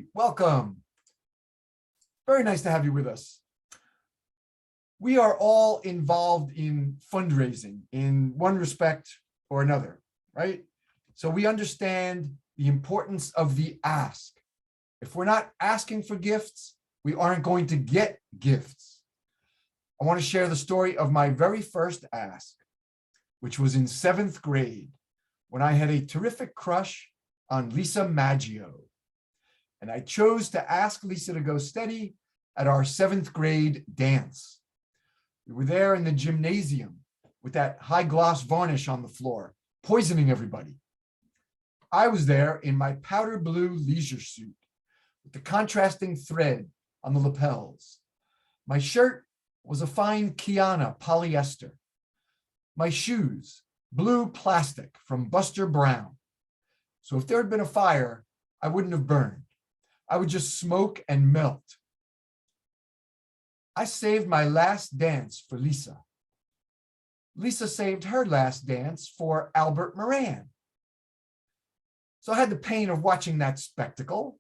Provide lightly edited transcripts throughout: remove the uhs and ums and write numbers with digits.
everybody. Welcome. Very nice to have you with us. We are all involved in fundraising in one respect or another, right? So we understand the importance of the ask. If we're not asking for gifts, we aren't going to get gifts. I want to share the story of my very first ask, which was in 7th grade when I had a terrific crush on Lisa Maggio. And I chose to ask Lisa to go steady at our 7th grade dance. We were there in the gymnasium with that high gloss varnish on the floor, poisoning everybody. I was there in my powder blue leisure suit with the contrasting thread on the lapels. My shirt was a fine Kiana polyester. My shoes, blue plastic from Buster Brown. So if there had been a fire, I wouldn't have burned. I would just smoke and melt. I saved my last dance for Lisa. Lisa saved her last dance for Albert Moran. So I had the pain of watching that spectacle.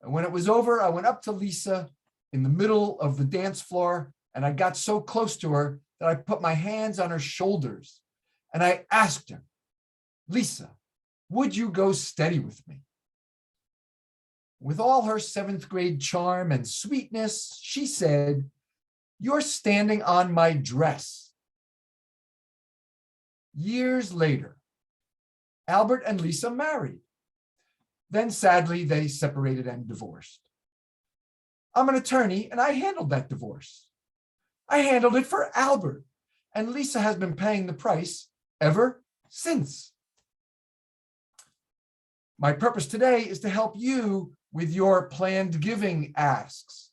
And when it was over, I went up to Lisa in the middle of the dance floor, and I got so close to her that I put my hands on her shoulders. And I asked her, Lisa, would you go steady with me? With all her 7th grade charm and sweetness, she said, you're standing on my dress. Years later, Albert and Lisa married. Then sadly, they separated and divorced. I'm an attorney and I handled that divorce. I handled it for Albert, and Lisa has been paying the price ever since. My purpose today is to help you with your planned giving asks,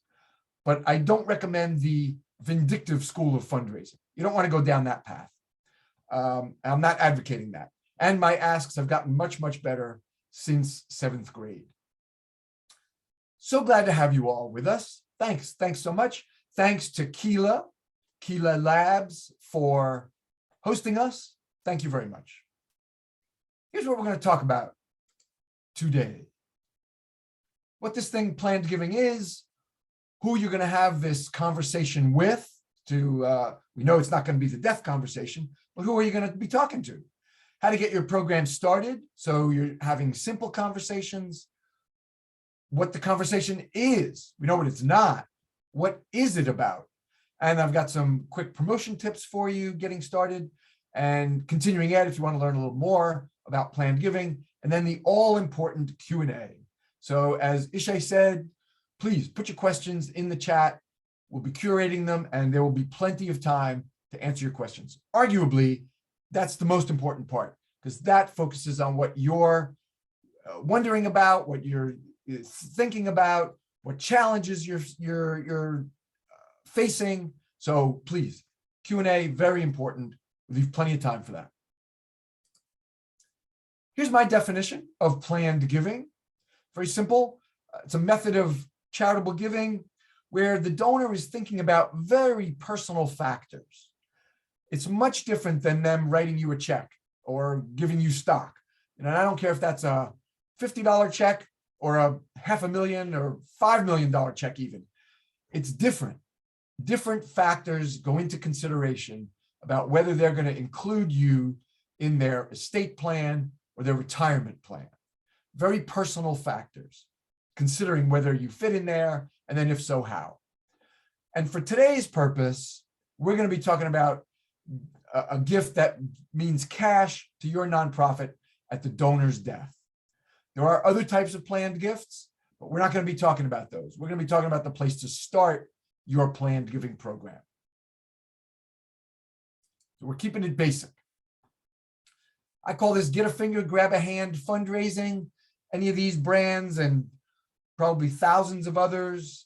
but I don't recommend the vindictive school of fundraising. You don't want to go down that path. I'm not advocating that. And my asks have gotten much, much better since 7th grade. So glad to have you all with us. Thanks so much. Thanks to Keela Labs for hosting us. Thank you very much. Here's what we're going to talk about today. What this thing, planned giving, is, who you're going to have this conversation with. We know it's not going to be the death conversation, but who are you going to be talking to? How to get your program started so you're having simple conversations. What the conversation is. We know what it's not. What is it about? And I've got some quick promotion tips for you getting started, and continuing ed if you want to learn a little more about planned giving, and then the all-important Q&A. So as Ishay said, please put your questions in the chat. We'll be curating them, and there will be plenty of time to answer your questions. Arguably, that's the most important part, because that focuses on what you're wondering about, what you're thinking about, what challenges you're facing. So please, Q&A, very important. We'll leave plenty of time for that. Here's my definition of planned giving. Very simple. It's a method of charitable giving where the donor is thinking about very personal factors. It's much different than them writing you a check or giving you stock. And I don't care if that's a $50 check or a $500,000 or $5 million check even. It's different. Different factors go into consideration about whether they're going to include you in their estate plan or their retirement plan. Very personal factors, considering whether you fit in there, and then if so, how. And for today's purpose, we're going to be talking about a gift that means cash to your nonprofit at the donor's death. There are other types of planned gifts, but we're not going to be talking about those. We're going to be talking about the place to start your planned giving program. So we're keeping it basic. I call this get a finger, grab a hand fundraising. Any of these brands and probably thousands of others,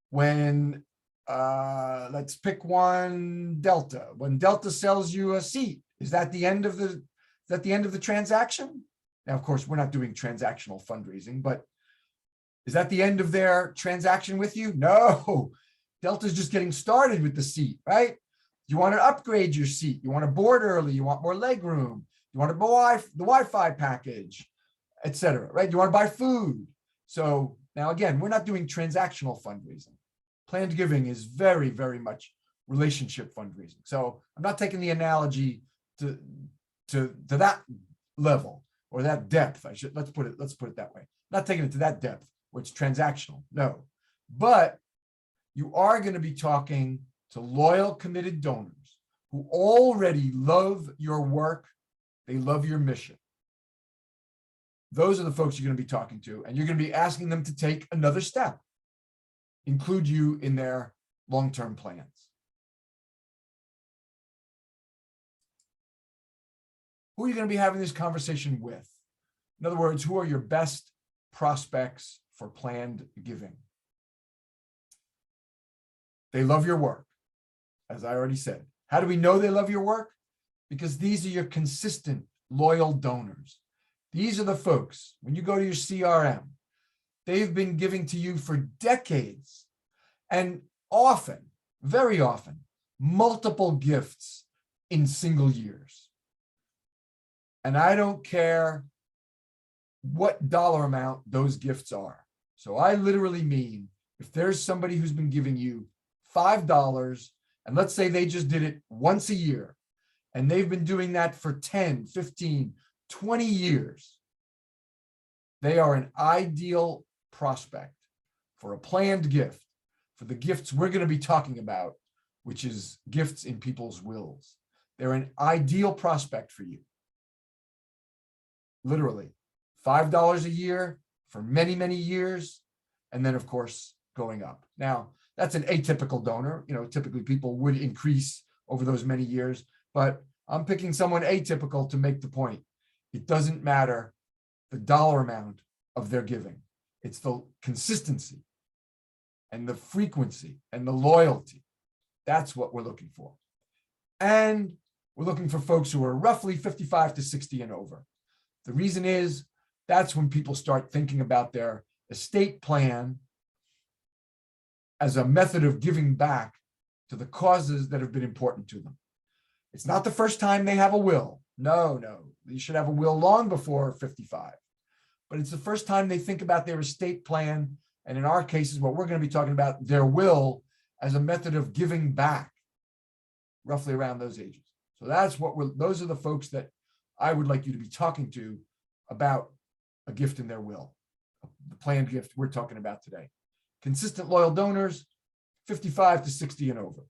when let's pick one, Delta. When Delta sells you a seat, is that the end of the transaction? Now, of course, we're not doing transactional fundraising, but is that the end of their transaction with you? No, Delta's just getting started with the seat, right? You want to upgrade your seat. You want to board early. You want more leg room. You want to buy the Wi-Fi package, etc. Right? You want to buy food. So now again, we're not doing transactional fundraising. Planned giving is very, very much relationship fundraising. So I'm not taking the analogy to that level or that depth. Let's put it that way. Not taking it to that depth where it's transactional. No. But you are going to be talking to loyal, committed donors who already love your work. They love your mission. Those are the folks you're going to be talking to, and you're going to be asking them to take another step, include you in their long-term plans. Who are you going to be having this conversation with? In other words, who are your best prospects for planned giving? They love your work, as I already said. How do we know they love your work? Because these are your consistent, loyal donors. These are the folks, when you go to your CRM, they've been giving to you for decades, and often, very often, multiple gifts in single years. And I don't care what dollar amount those gifts are. So I literally mean, if there's somebody who's been giving you $5, and let's say they just did it once a year, and they've been doing that for 10, 15, 20 years, they are an ideal prospect for a planned gift, for the gifts we're going to be talking about, which is gifts in people's wills. They're an ideal prospect for you. Literally, $5 a year for many, many years, and then, of course, going up. Now, that's an atypical donor. Typically people would increase over those many years, but I'm picking someone atypical to make the point. It doesn't matter the dollar amount of their giving. It's the consistency and the frequency and the loyalty. That's what we're looking for. And we're looking for folks who are roughly 55 to 60 and over. The reason is that's when people start thinking about their estate plan as a method of giving back to the causes that have been important to them. It's not the first time they have a will. No. You should have a will long before 55. But it's the first time they think about their estate plan. And in our cases, what we're going to be talking about, their will as a method of giving back, roughly around those ages. So those are the folks that I would like you to be talking to about a gift in their will, the planned gift we're talking about today. Consistent, loyal donors, 55 to 60 and over.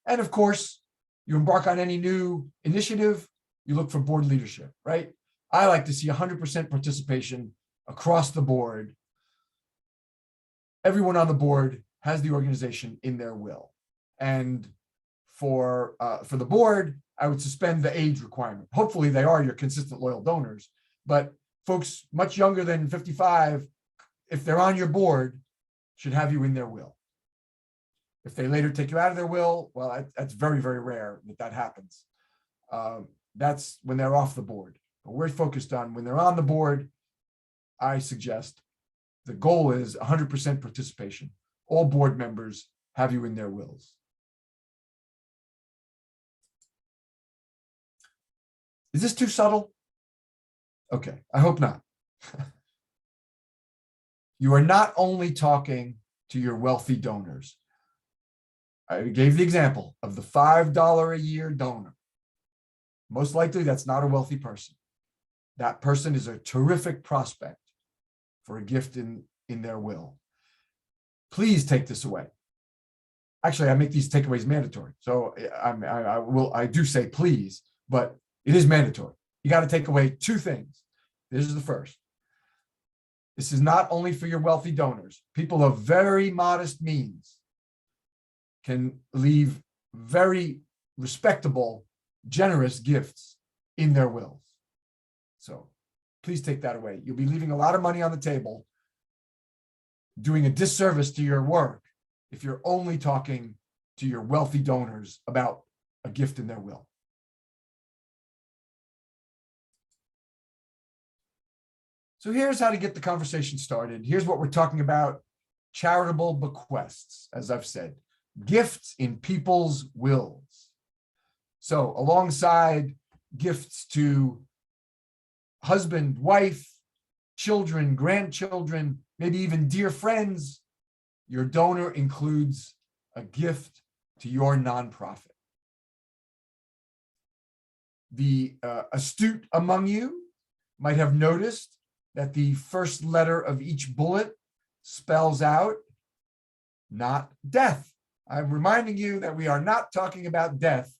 And of course, you embark on any new initiative, you look for board leadership, right? I like to see 100% participation across the board. Everyone on the board has the organization in their will. And for the board, I would suspend the age requirement. Hopefully they are your consistent, loyal donors, but folks much younger than 55, if they're on your board, should have you in their will. If they later take you out of their will, well, that's very, very rare that happens. That's when they're off the board. But we're focused on when they're on the board. I suggest the goal is 100% participation. All board members have you in their wills. Is this too subtle? Okay, I hope not. You are not only talking to your wealthy donors. I gave the example of the $5 a year donor. Most likely that's not a wealthy person. That person is a terrific prospect for a gift in their will. Please take this away. Actually, I make these takeaways mandatory. So I do say please, but it is mandatory. You got to take away two things. This is the first. This is not only for your wealthy donors. People of very modest means can leave very respectable, generous gifts in their wills. So please take that away. You'll be leaving a lot of money on the table, doing a disservice to your work if you're only talking to your wealthy donors about a gift in their will. So here's how to get the conversation started. Here's what we're talking about: charitable bequests, as I've said, gifts in people's wills. So alongside gifts to husband, wife, children, grandchildren, maybe even dear friends, your donor includes a gift to your nonprofit. The astute among you might have noticed that the first letter of each bullet spells out not death. I'm reminding you that we are not talking about death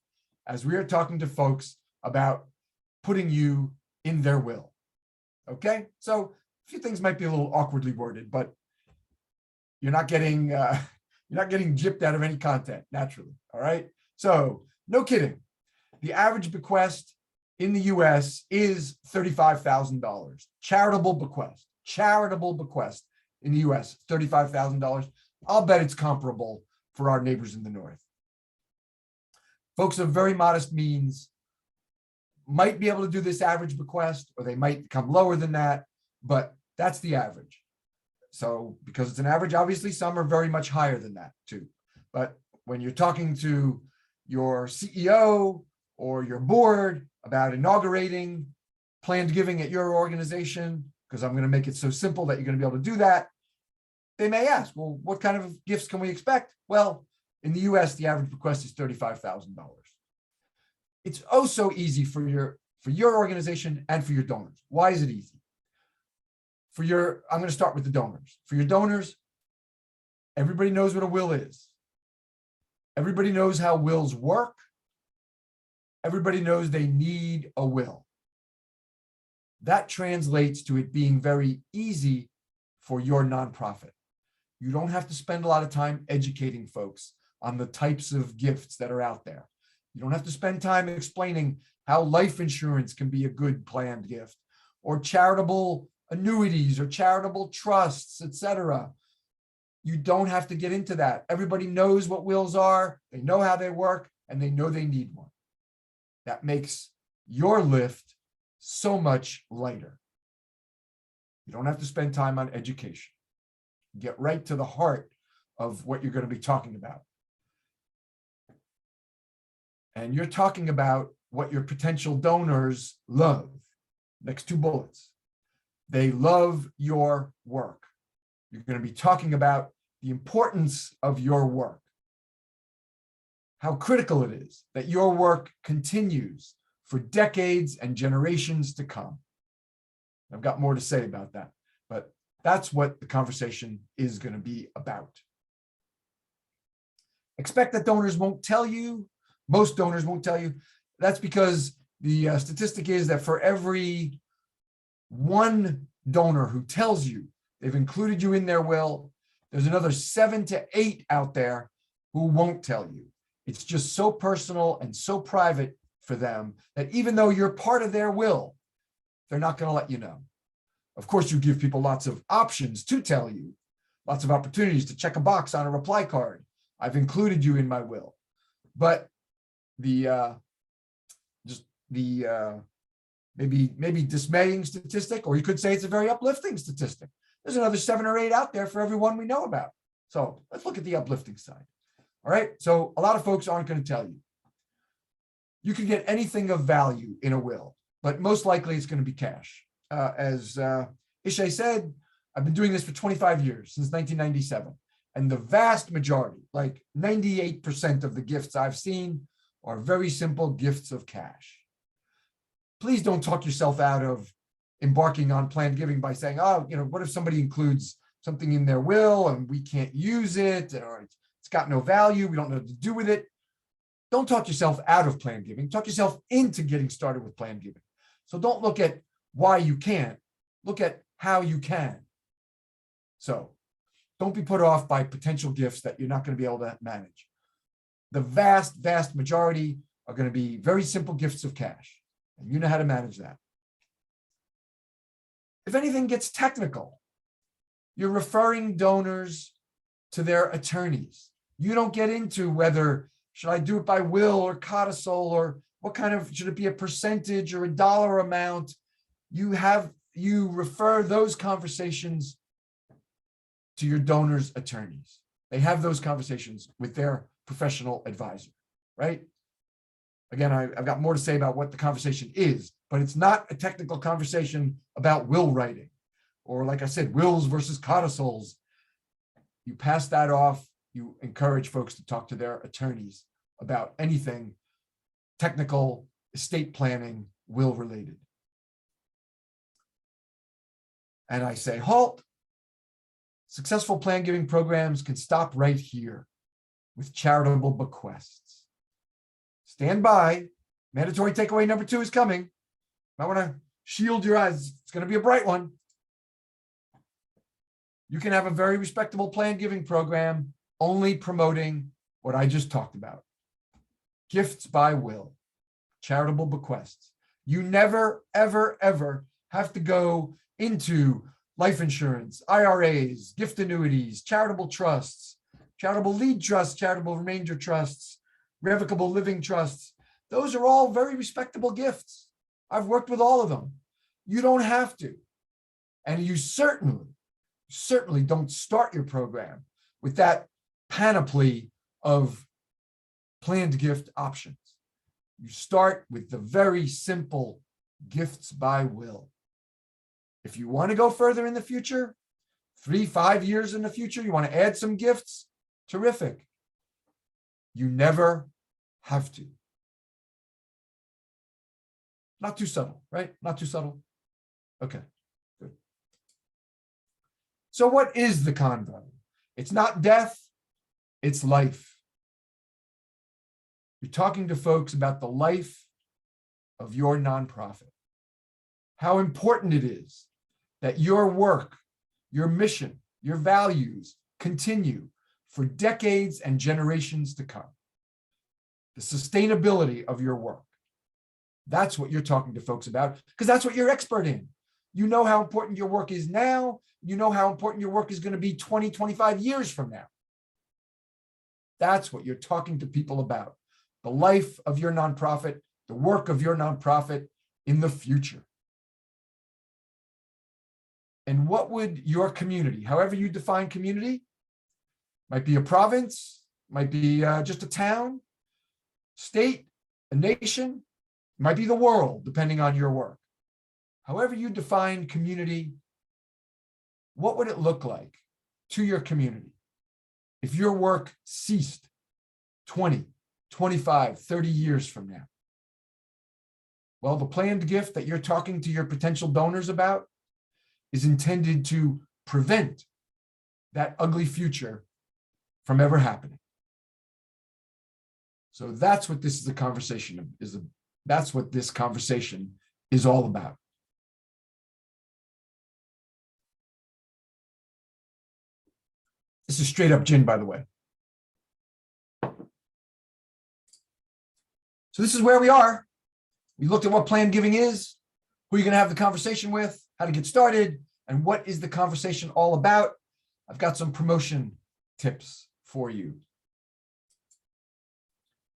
as we are talking to folks about putting you in their will. Okay, so a few things might be a little awkwardly worded, but you're not getting gypped out of any content naturally. All right, so no kidding. The average bequest in the U.S. is $35,000. Charitable bequest in the U.S. $35,000. I'll bet it's comparable for our neighbors in the north. Folks of very modest means might be able to do this average bequest, or they might come lower than that, but that's the average. So because it's an average, obviously some are very much higher than that too. But when you're talking to your CEO or your board about inaugurating planned giving at your organization, because I'm going to make it so simple that you're going to be able to do that, they may ask, well, what kind of gifts can we expect? Well, in the US, the average bequest is $35,000. It's oh so easy for your organization and for your donors. Why is it easy? I'm going to start with the donors. For your donors, everybody knows what a will is. Everybody knows how wills work. Everybody knows they need a will. That translates to it being very easy for your nonprofit. You don't have to spend a lot of time educating folks on the types of gifts that are out there. You don't have to spend time explaining how life insurance can be a good planned gift, or charitable annuities or charitable trusts, etc. You don't have to get into that. Everybody knows what wills are, they know how they work, and they know they need one. That makes your lift so much lighter. You don't have to spend time on education. Get right to the heart of what you're going to be talking about. And you're talking about what your potential donors love. Next two bullets. They love your work. You're going to be talking about the importance of your work, how critical it is that your work continues for decades and generations to come. I've got more to say about that, but that's what the conversation is going to be about. Expect that donors won't tell you. Most donors won't tell you. That's because the statistic is that for every one donor who tells you they've included you in their will, there's another 7 to 8 out there who won't tell you. It's just so personal and so private for them that even though you're part of their will, they're not going to let you know. Of course, you give people lots of options to tell you, lots of opportunities to check a box on a reply card. I've included you in my will. But maybe dismaying statistic, or you could say it's a very uplifting statistic. There's another 7 or 8 out there for everyone we know about. So let's look at the uplifting side. All right. So a lot of folks aren't going to tell you. You can get anything of value in a will, but most likely it's going to be cash. As Ishay said, I've been doing this for 25 years, since 1997. And the vast majority, like 98% of the gifts I've seen, are very simple gifts of cash. Please don't talk yourself out of embarking on planned giving by saying, oh, what if somebody includes something in their will and we can't use it, or it's got no value, we don't know what to do with it. Don't talk yourself out of planned giving. Talk yourself into getting started with planned giving. So don't look at why you can't, look at how you can. So don't be put off by potential gifts that you're not going to be able to manage. The vast, vast majority are going to be very simple gifts of cash, and you know how to manage that. If anything gets technical, you're referring donors to their attorneys. You don't get into whether should I do it by will or codicil, or what kind of, should it be a percentage or a dollar amount? You refer those conversations to your donors' attorneys. They have those conversations with their professional advisor, right? Again, I've got more to say about what the conversation is, but it's not a technical conversation about will writing. or like I said, wills versus codicils, you pass that off. You encourage folks to talk to their attorneys about anything technical, estate planning, will related. And I say, halt. Successful plan giving programs can stop right here with charitable bequests. Stand by. Mandatory takeaway number 2 is coming. I want to shield your eyes. It's going to be a bright one. You can have a very respectable plan giving program only promoting what I just talked about. Gifts by will, charitable bequests. You never, ever, ever have to go into life insurance, IRAs, gift annuities, charitable trusts, charitable lead trusts, charitable remainder trusts, revocable living trusts. Those are all very respectable gifts. I've worked with all of them. You don't have to. And you certainly don't start your program with that panoply of planned gift options. You start with the very simple gifts by will. If you want to go further in the future, 3-5 years in the future, you want to add some gifts, terrific. You never have to. Not too subtle, right? Not too subtle. Okay, good. So what is the convo? It's not death, it's life. You're talking to folks about the life of your nonprofit. How important it is that your work, your mission, your values continue for decades and generations to come. The sustainability of your work. That's what you're talking to folks about, because that's what you're expert in. You know how important your work is now. You know how important your work is going to be 20, 25 years from now. That's what you're talking to people about. The life of your nonprofit, the work of your nonprofit in the future. And what would your community, however you define community, might be a province, might be just a town, state, a nation, might be the world, depending on your work. However you define community, what would it look like to your community if your work ceased 20, 25, 30 years from now? Well, the planned gift that you're talking to your potential donors about is intended to prevent that ugly future from ever happening. So that's what this is that's what this conversation is all about. This is straight up gin, by the way. So this is where we are. We looked at what planned giving is, who you're going to have the conversation with, how to get started, and what is the conversation all about. I've got some promotion tips for you.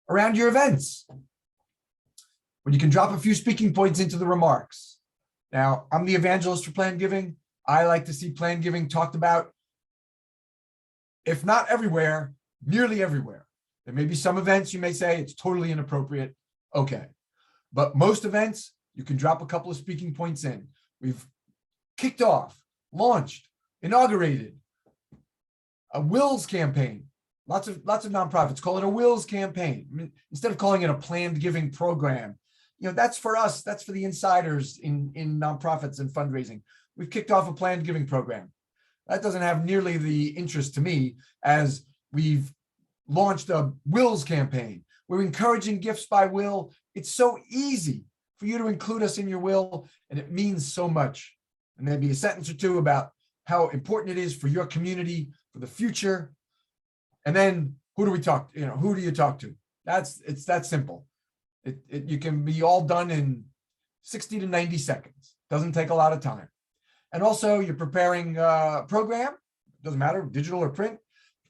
Around your events, when you can drop a few speaking points into the remarks. Now, I'm the evangelist for planned giving. I like to see planned giving talked about, if not everywhere, nearly everywhere. There may be some events you may say it's totally inappropriate. Okay. But most events, you can drop a couple of speaking points in. We've kicked off, launched, inaugurated a wills campaign. Lots of nonprofits call it a wills campaign. I mean, instead of calling it a planned giving program. That's for us. That's for the insiders in nonprofits and fundraising. We've kicked off a planned giving program. That doesn't have nearly the interest to me as we've launched a wills campaign. We're encouraging gifts by will. It's so easy for you to include us in your will, and it means so much. And maybe a sentence or two about how important it is for your community, for the future. And then who do we talk to? Who do you talk to? It's that simple. You can be all done in 60 to 90 seconds. Doesn't take a lot of time. And also you're preparing a program, doesn't matter, digital or print,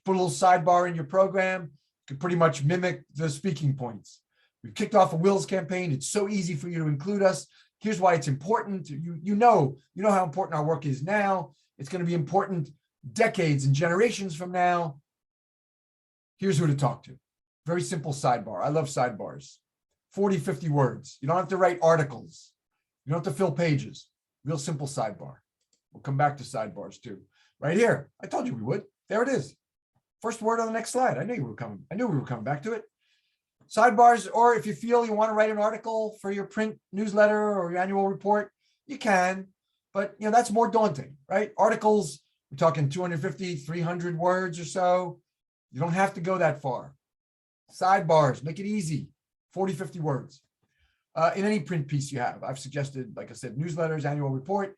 put a little sidebar in your program, you can pretty much mimic the speaking points. We've kicked off a wills campaign. It's so easy for you to include us. Here's why it's important. You know how important our work is now. It's going to be important decades and generations from now. Here's who to talk to. Very simple sidebar. I love sidebars. 40, 50 words. You don't have to write articles. You don't have to fill pages. Real simple sidebar. We'll come back to sidebars too. Right here. I told you we would. There it is. First word on the next slide. I knew we were coming back to it. Sidebars, or if you feel you want to write an article for your print newsletter or your annual report, you can, but that's more daunting, right? Articles, we're talking 250, 300 words or so. You don't have to go that far. Sidebars, make it easy, 40, 50 words. In any print piece you have, I've suggested, like I said, newsletters, annual report.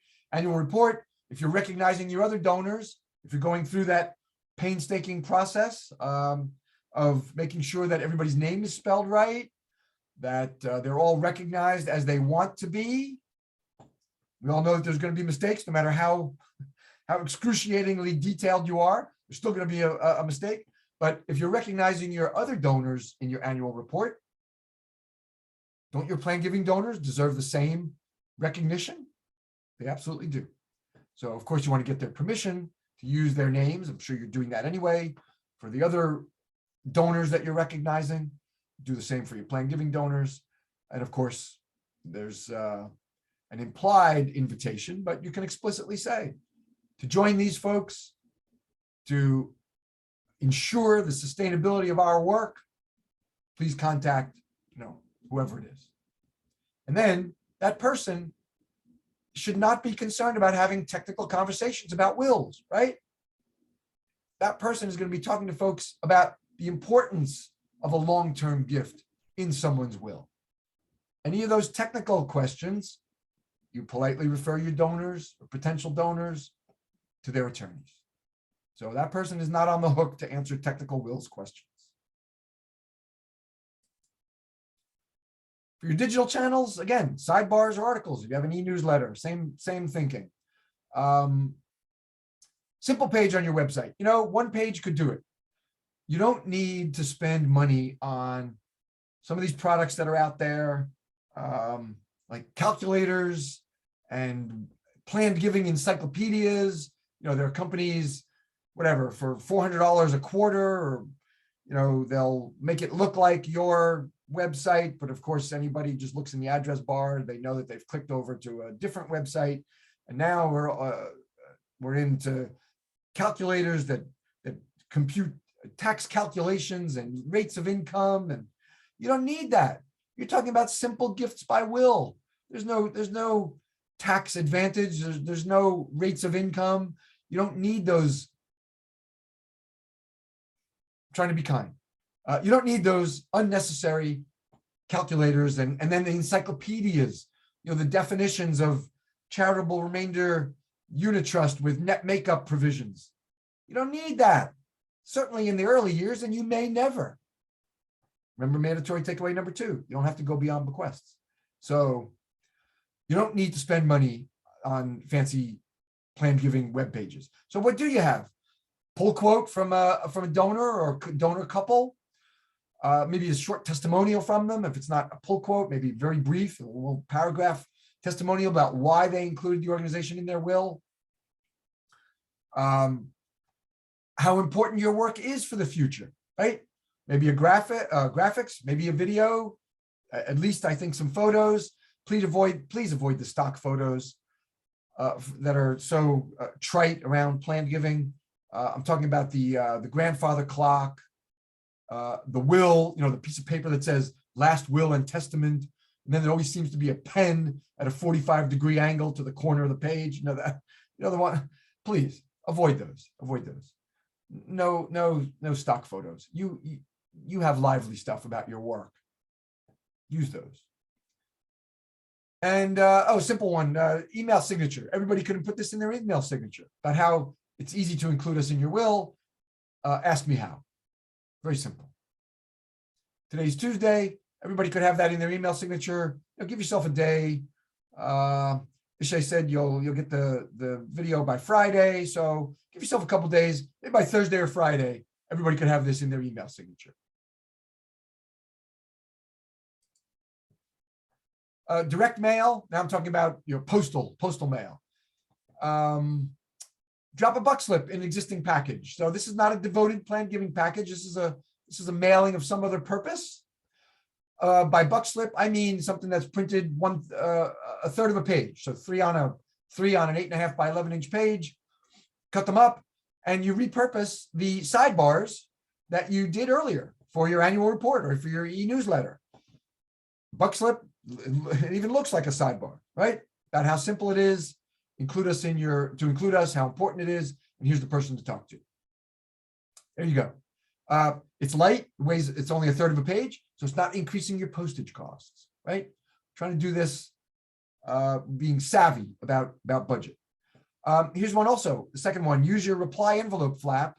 If you're recognizing your other donors, if you're going through that painstaking process of making sure that everybody's name is spelled right, that they're all recognized as they want to be. We all know that there's going to be mistakes, no matter how excruciatingly detailed you are. There's still going to be a mistake. But if you're recognizing your other donors in your annual report, don't your plan giving donors deserve the same recognition? They absolutely do. So of course you want to get their permission to use their names. I'm sure you're doing that anyway. For the other donors that you're recognizing, do the same for your plan giving donors. And of course, there's an implied invitation, but you can explicitly say, to join these folks, to ensure the sustainability of our work, please contact, whoever it is. And then that person should not be concerned about having technical conversations about wills, right? That person is going to be talking to folks about the importance of a long-term gift in someone's will. Any of those technical questions, you politely refer your donors or potential donors to their attorneys. So that person is not on the hook to answer technical wills questions. For your digital channels, again, sidebars or articles. If you have an e-newsletter, same thinking. Simple page on your website. One page could do it. You don't need to spend money on some of these products that are out there, like calculators and planned giving encyclopedias. There are companies, whatever, for $400 a quarter, or they'll make it look like your website, but of course anybody just looks in the address bar, they know that they've clicked over to a different website. And now we're into calculators that compute tax calculations and rates of income, and you don't need that. You're talking about simple gifts by will. There's no tax advantage. There's no rates of income. You don't need those. I'm trying to be kind. You don't need those unnecessary calculators and then the encyclopedias, the definitions of charitable remainder unit trust with net makeup provisions. You don't need that. Certainly in the early years, and you may never. Remember mandatory takeaway number 2, you don't have to go beyond bequests. So you don't need to spend money on fancy planned giving web pages. So what do you have? Pull quote from a donor or donor couple, maybe a short testimonial from them. If it's not a pull quote, maybe very brief, a little paragraph testimonial about why they included the organization in their will. How important your work is for the future, right? Maybe a graphics, maybe a video, at least I think some photos. Please avoid the stock photos that are so trite around planned giving. I'm talking about the grandfather clock, the will, the piece of paper that says last will and testament. And then there always seems to be a pen at a 45-degree angle to the corner of the page. The one, please avoid those. No stock photos. You have lively stuff about your work. Use those. And simple one, email signature. Everybody couldn't put this in their email signature, about how it's easy to include us in your will. Ask me how. Very simple. Today's Tuesday. Everybody could have that in their email signature. Give yourself a day. Ishay said you'll get the video by Friday. So give yourself a couple days. Maybe by Thursday or Friday, everybody could have this in their email signature. Direct mail. Now I'm talking about postal mail. Drop a buck slip in an existing package. So this is not a devoted planned giving package. This is a mailing of some other purpose. By buck slip, I mean something that's printed a third of a page, so 3 on 3 on an 8.5 by 11-inch page, cut them up, and you repurpose the sidebars that you did earlier for your annual report or for your e-newsletter. Buck slip, it even looks like a sidebar, right? About how simple it is, include us, how important it is, and here's the person to talk to. There you go. It's light, it's only a third of a page, so it's not increasing your postage costs, right? Trying to do this being savvy about budget. Here's one also, the second one, use your reply envelope flap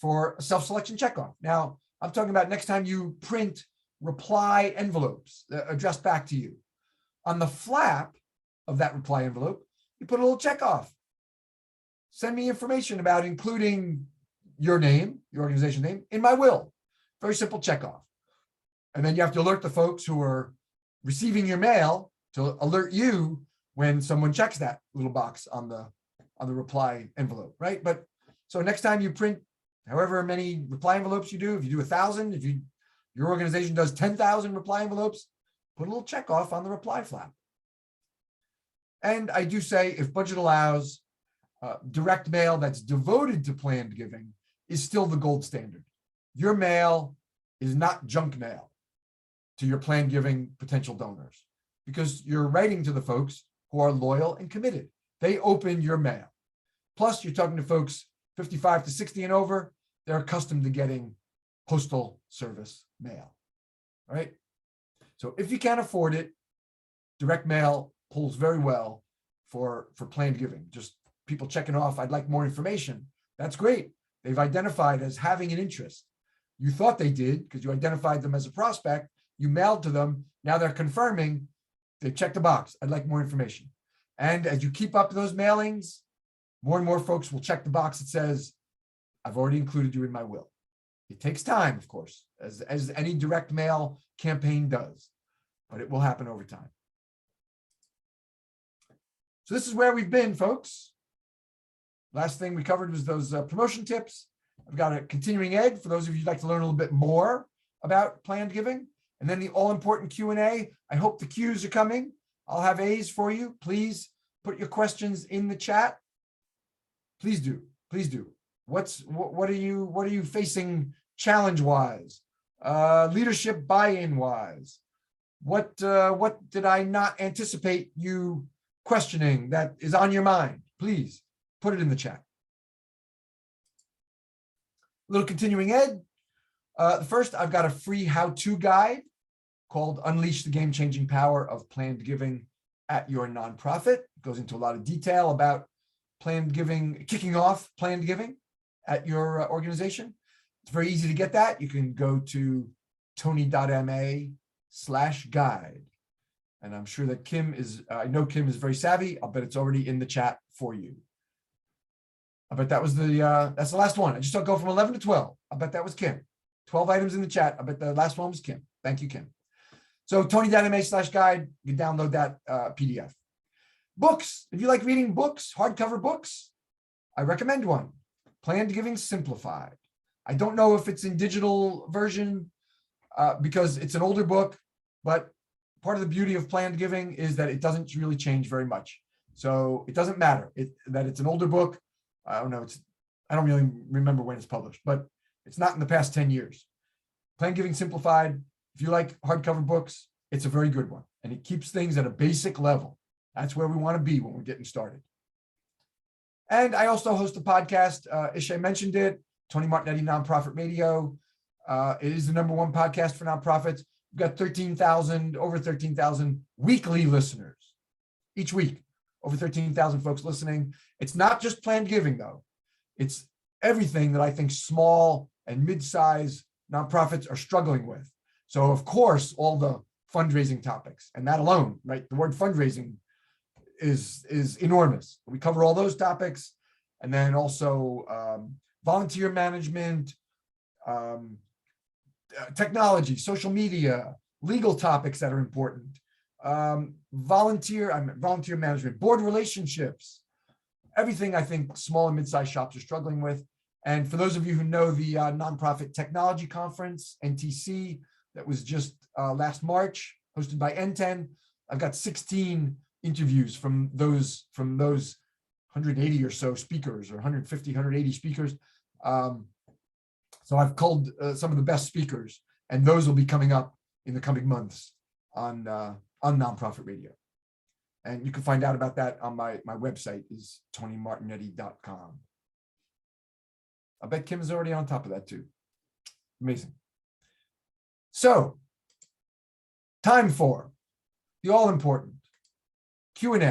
for a self-selection checkoff. Now, I'm talking about next time you print reply envelopes addressed back to you. On the flap of that reply envelope, you put a little checkoff. Send me information about including your name, your organization name, in my will. Very simple checkoff. And then you have to alert the folks who are receiving your mail to alert you when someone checks that little box on the reply envelope, right? But so next time you print however many reply envelopes you do, if you do 1,000, if your organization does 10,000 reply envelopes, put a little check off on the reply flap. And I do say, if budget allows, direct mail that's devoted to planned giving is still the gold standard. Your mail is not junk mail to your planned giving potential donors, because you're writing to the folks who are loyal and committed. They open your mail. Plus, you're talking to folks 55 to 60 and over. They're accustomed to getting postal service mail, right? So if you can't afford it, direct mail pulls very well for planned giving. Just people checking off, I'd like more information. That's great. They've identified as having an interest. You thought they did because you identified them as a prospect. You mailed to them. Now they're confirming. They checked the box. I'd like more information. And as you keep up those mailings, more and more folks will check the box that says, I've already included you in my will. It takes time, of course, as any direct mail campaign does, but it will happen over time. So this is where we've been, folks. Last thing we covered was those promotion tips. I've got a continuing ed for those of you who'd like to learn a little bit more about planned giving. And then the all-important Q&A. I hope the Qs are coming. I'll have A's for you. Please put your questions in the chat. Please do. Please do. What are you facing challenge-wise? Leadership buy-in-wise? What did I not anticipate you questioning that is on your mind? Please put it in the chat. A little continuing ed. First, I've got a free how-to guide called Unleash the Game-Changing Power of Planned Giving at Your Nonprofit. It goes into a lot of detail about planned giving, kicking off planned giving at your organization. It's very easy to get that. You can go to tony.ma/guide. And I'm sure that I know Kim is very savvy. I'll bet it's already in the chat for you. I bet that was that's the last one. I just don't go from 11 to 12. I bet that was Kim. 12 items in the chat. I bet the last one was Kim. Thank you, Kim. So tony.ma/guide, you can download that PDF. Books. If you like reading books, hardcover books, I recommend one. Planned Giving Simplified. I don't know if it's in digital version because it's an older book, but part of the beauty of planned giving is that it doesn't really change very much. So it doesn't matter that it's an older book. I don't know. I don't really remember when it's published, but it's not in the past 10 years. Planned Giving Simplified. If you like hardcover books, it's a very good one. And it keeps things at a basic level. That's where we want to be when we're getting started. And I also host a podcast. Ishay mentioned it, Tony Martignetti Nonprofit Radio. It is the #1 podcast for nonprofits. We've got over 13,000 weekly listeners each week. Over 13,000 folks listening. It's not just planned giving, though. It's everything that I think small and mid-size nonprofits are struggling with. So, of course, all the fundraising topics, and that alone, right? The word fundraising is enormous. We cover all those topics, and then also volunteer management, technology, social media, legal topics that are important, volunteer management, board relationships, everything I think small and mid-sized shops are struggling with. And for those of you who know the Nonprofit Technology Conference, NTC, that was just last March, hosted by NTEN, I've got 16 interviews from those 180 or so speakers, or 150, 180 speakers. So I've culled some of the best speakers, and those will be coming up in the coming months on Nonprofit Radio. And you can find out about that on my website, is tonymartignetti.com. I bet Kim is already on top of that too. Amazing. So, time for the all-important Q&A.